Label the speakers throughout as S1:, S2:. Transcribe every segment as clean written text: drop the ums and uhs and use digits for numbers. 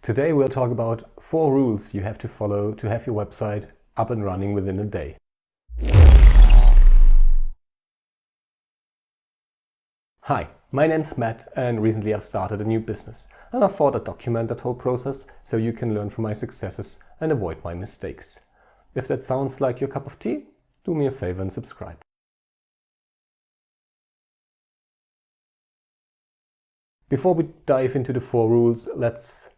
S1: Today we'll talk about 4 rules you have to follow to have your website up and running within a day. Hi, my name's Matt and recently I've started a new business and I thought I'd document that whole process so you can learn from my successes and avoid my mistakes. If that sounds like your cup of tea, do me a favor and subscribe. Before we dive into the 4 rules, let's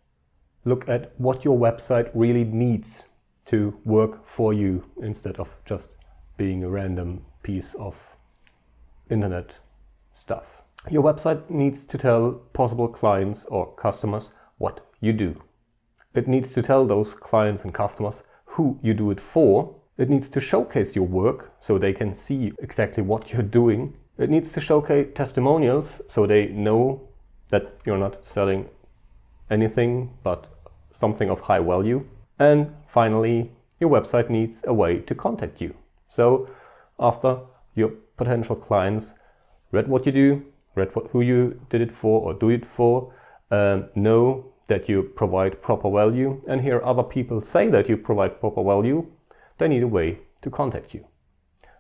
S1: look at what your website really needs to work for you instead of just being a random piece of internet stuff. Your website needs to tell possible clients or customers what you do. It needs to tell those clients and customers who you do it for. It needs to showcase your work so they can see exactly what you're doing. It needs to showcase testimonials so they know that you're not selling anything but something of high value. And finally, your website needs a way to contact you. So after your potential clients read what you do, who you did it for or do it for, know that you provide proper value and hear other people say that you provide proper value, they need a way to contact you.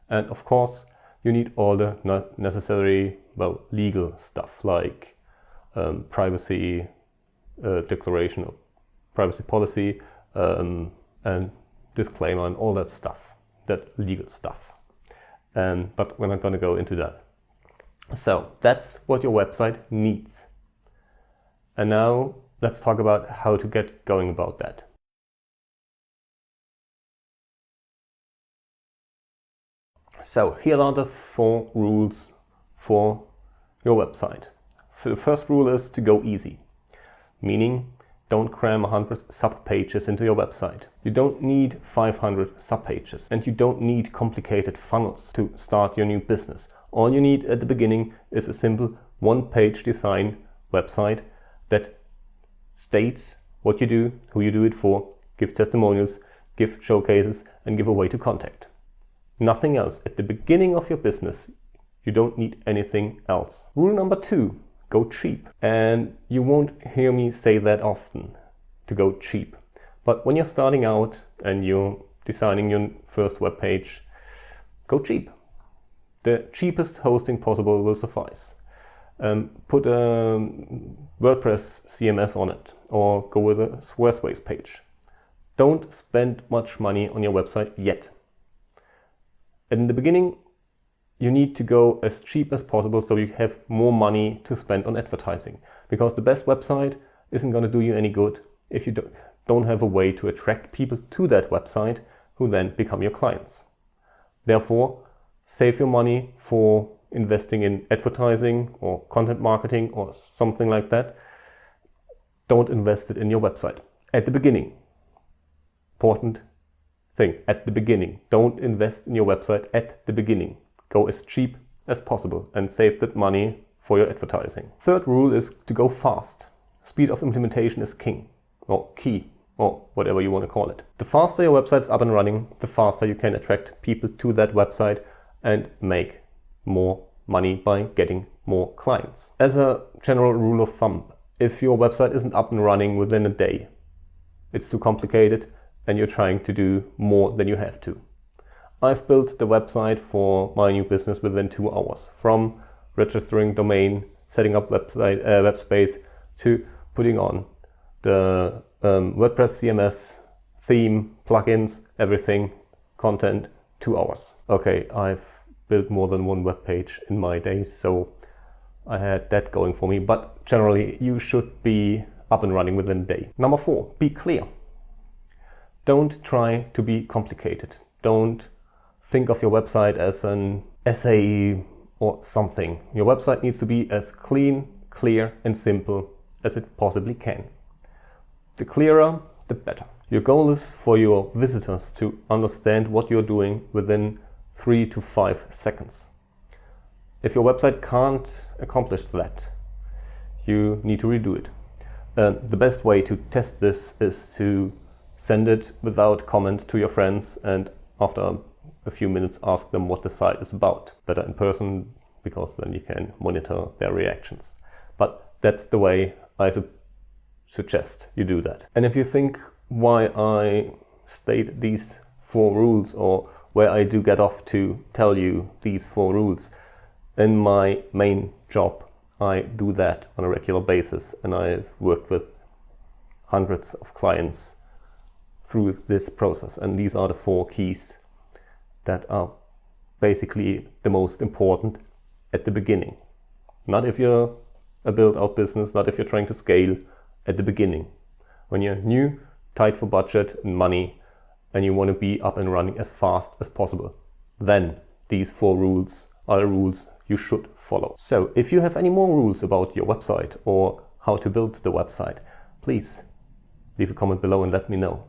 S1: And of course, you need all the necessary, legal stuff like privacy declaration of privacy policy and disclaimer and all that stuff, that legal stuff. But we're not going to go into that. So that's what your website needs. And now let's talk about how to get going about that. So here are the 4 rules for your website. The first rule is to go easy, meaning don't cram 100 sub-pages into your website. You don't need 500 sub-pages and you don't need complicated funnels to start your new business. All you need at the beginning is a simple one-page design website that states what you do, who you do it for, give testimonials, give showcases, and give a way to contact. Nothing else. At the beginning of your business, you don't need anything else. Rule number 2. Go cheap. And you won't hear me say that often, to go cheap. But when you're starting out and you're designing your first web page, go cheap. The cheapest hosting possible will suffice. Put a WordPress CMS on it or go with a Squarespace page. Don't spend much money on your website yet. In the beginning, you need to go as cheap as possible so you have more money to spend on advertising. Because the best website isn't going to do you any good if you don't have a way to attract people to that website who then become your clients. Therefore, save your money for investing in advertising or content marketing or something like that. Don't invest it in your website at the beginning. Important thing, at the beginning. Don't invest in your website at the beginning. Go as cheap as possible and save that money for your advertising. Third rule is to go fast. Speed of implementation is king or key or whatever you want to call it. The faster your website is up and running, the faster you can attract people to that website and make more money by getting more clients. As a general rule of thumb, if your website isn't up and running within a day, it's too complicated and you're trying to do more than you have to. I've built the website for my new business within 2 hours, from registering domain, setting up web space, to putting on the WordPress CMS, theme, plugins, everything, content, 2 hours. Okay, I've built more than 1 web page in my days, so I had that going for me, but generally you should be up and running within a day. Number 4, be clear. Don't try to be complicated. Don't think of your website as an essay or something. Your website needs to be as clean, clear, and simple as it possibly can. The clearer, the better. Your goal is for your visitors to understand what you're doing within 3 to 5 seconds. If your website can't accomplish that, you need to redo it. The best way to test this is to send it without comment to your friends and after a few minutes ask them what the site is about. Better in person because then you can monitor their reactions. But that's the way I suggest you do that. And if you think why I state these 4 rules, or where I do get off to tell you these 4 rules, in my main job I do that on a regular basis, and I've worked with hundreds of clients through this process, and these are the 4 keys that are basically the most important at the beginning. Not if you're a build-out business, not if you're trying to scale, at the beginning. When you're new, tight for budget and money, and you want to be up and running as fast as possible, then these 4 rules are the rules you should follow. So if you have any more rules about your website or how to build the website, please leave a comment below and let me know.